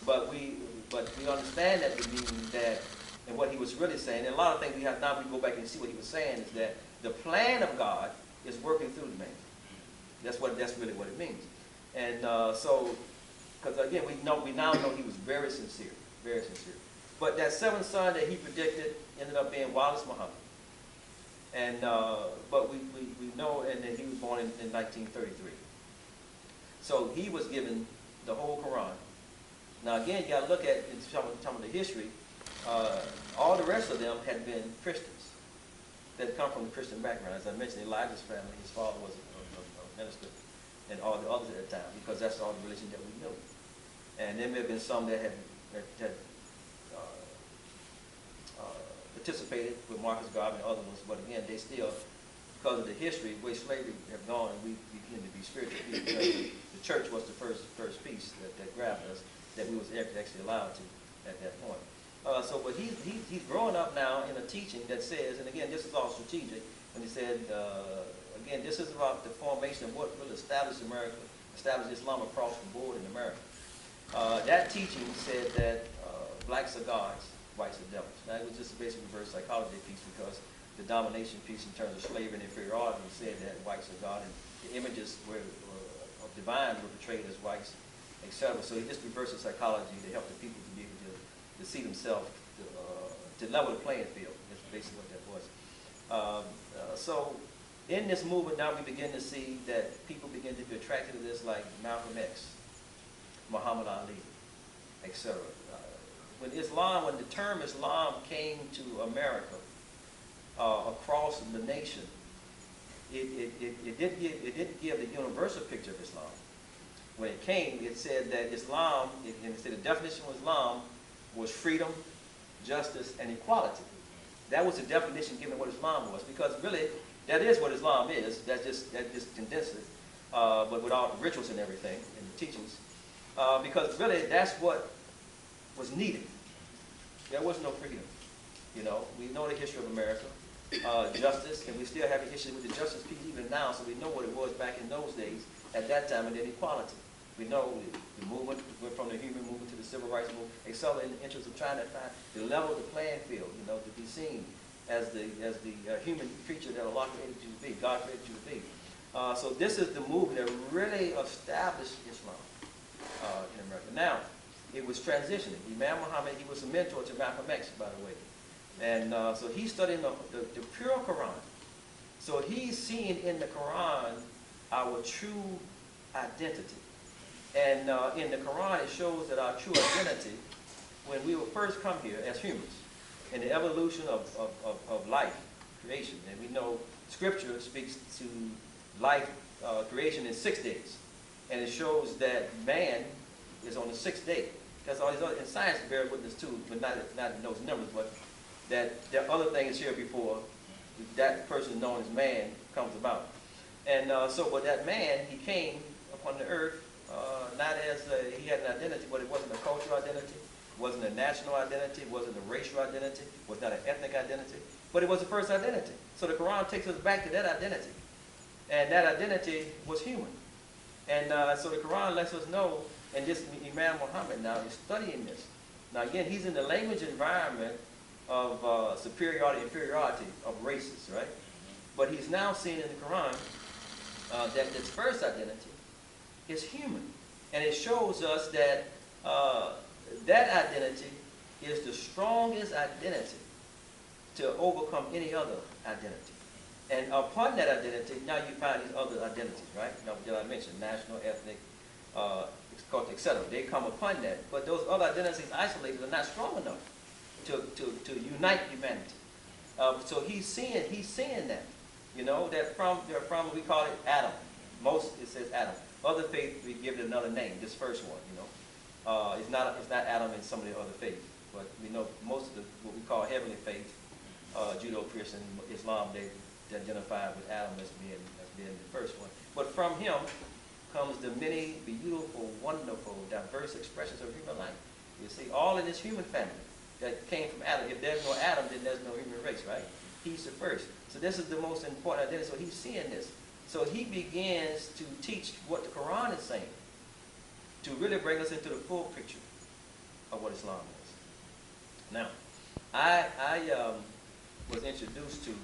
but we understand that to mean that, and what he was really saying, and a lot of things we have now, we go back and see what he was saying, is that the plan of God is working through the man. That's really what it means. And so, because again, we now know he was very sincere, very sincere. But that seventh son that he predicted ended up being Wallace Muhammad. And but we know, and that he was born in 1933. So he was given the whole Quran. Now again, you got to look at, in some of the history, all the rest of them had been Christians that come from the Christian background. As I mentioned, Elijah's family, his father was a minister, and all the others at the time, because that's all the religion that we knew. And there may have been some that had participated with Marcus Garvey and other ones, but again, they still, because of the history, the way slavery have gone, and we begin to be spiritual people. The church was the first piece that grabbed us, that we was actually allowed to at that point. But he's growing up now in a teaching that says, and again, this is all strategic, when he said, again, this is about the formation of what will establish America, establish Islam across the board in America. That teaching said that blacks are gods, whites are devils. Now, it was just a basic reverse psychology piece, because the domination piece in terms of slavery and inferiority said that whites are God, and the images of divine were portrayed as whites, etc. So he just reversed the psychology to help the people to be able to see themselves, to level the playing field. That's basically what that was. So in this movement now, we begin to see that people begin to be attracted to this, like Malcolm X, Muhammad Ali, etc. When the term Islam came to America, across the nation, it didn't give the universal picture of Islam. When it came, it said that Islam, and it said the definition of Islam was freedom, justice, and equality. That was the definition given what Islam was, because really, that is what Islam is. That just condenses it, but with all the rituals and everything, and the teachings. Because really, that's what was needed. There was no freedom. You know, we know the history of America, justice, and we still have an issue with the justice piece even now, so we know what it was back in those days, at that time, and then equality. We know the movement went from the human movement to the civil rights movement, except in the interest of trying to find the level of the playing field, you know, to be seen as the human creature that Allah created you to be, God created you to be. So this is the movement that really established Islam in America. Now, it was transitioning. Imam Muhammad, he was a mentor to Malcolm X, by the way. And so he's studying the pure Quran. So he's seeing in the Quran our true identity. And in the Quran, it shows that our true identity, when we will first come here as humans, in the evolution of life, creation. And we know Scripture speaks to life creation in 6 days. And it shows that man is on the 6th day. That's all these other, and science bear witness too, but not in those numbers, but that there are other things here before that person known as man comes about. And but that man, he came upon the earth not as he had an identity, but it wasn't a cultural identity, it wasn't a national identity, it wasn't a racial identity, it was not an ethnic identity, but it was the first identity. So the Quran takes us back to that identity, and that identity was human. And so the Quran lets us know, and this Imam Muhammad now is studying this. Now again, he's in the language environment of superiority and inferiority of races, right? But he's now seeing in the Quran that this first identity is human. And it shows us that that identity is the strongest identity to overcome any other identity. And upon that identity, now you find these other identities, right? Now, that I mentioned, national, ethnic, culture, etc. They come upon that. But those other identities isolated are not strong enough to unite humanity. So he's seeing that, you know, that from we call it Adam. Most it says Adam. Other faiths we give it another name. This first one, you know, it's not Adam in some of the other faiths, but we know most of what we call heavenly faith, Judeo-Christian, Islam, they identify with Adam as being the first one. But from him comes the many beautiful, wonderful, diverse expressions of human life. You see, all in this human family that came from Adam. If there's no Adam, then there's no human race, right? He's the first. So this is the most important identity. So he's seeing this. So he begins to teach what the Quran is saying, to really bring us into the full picture. of what Islam is. Now, I was introduced to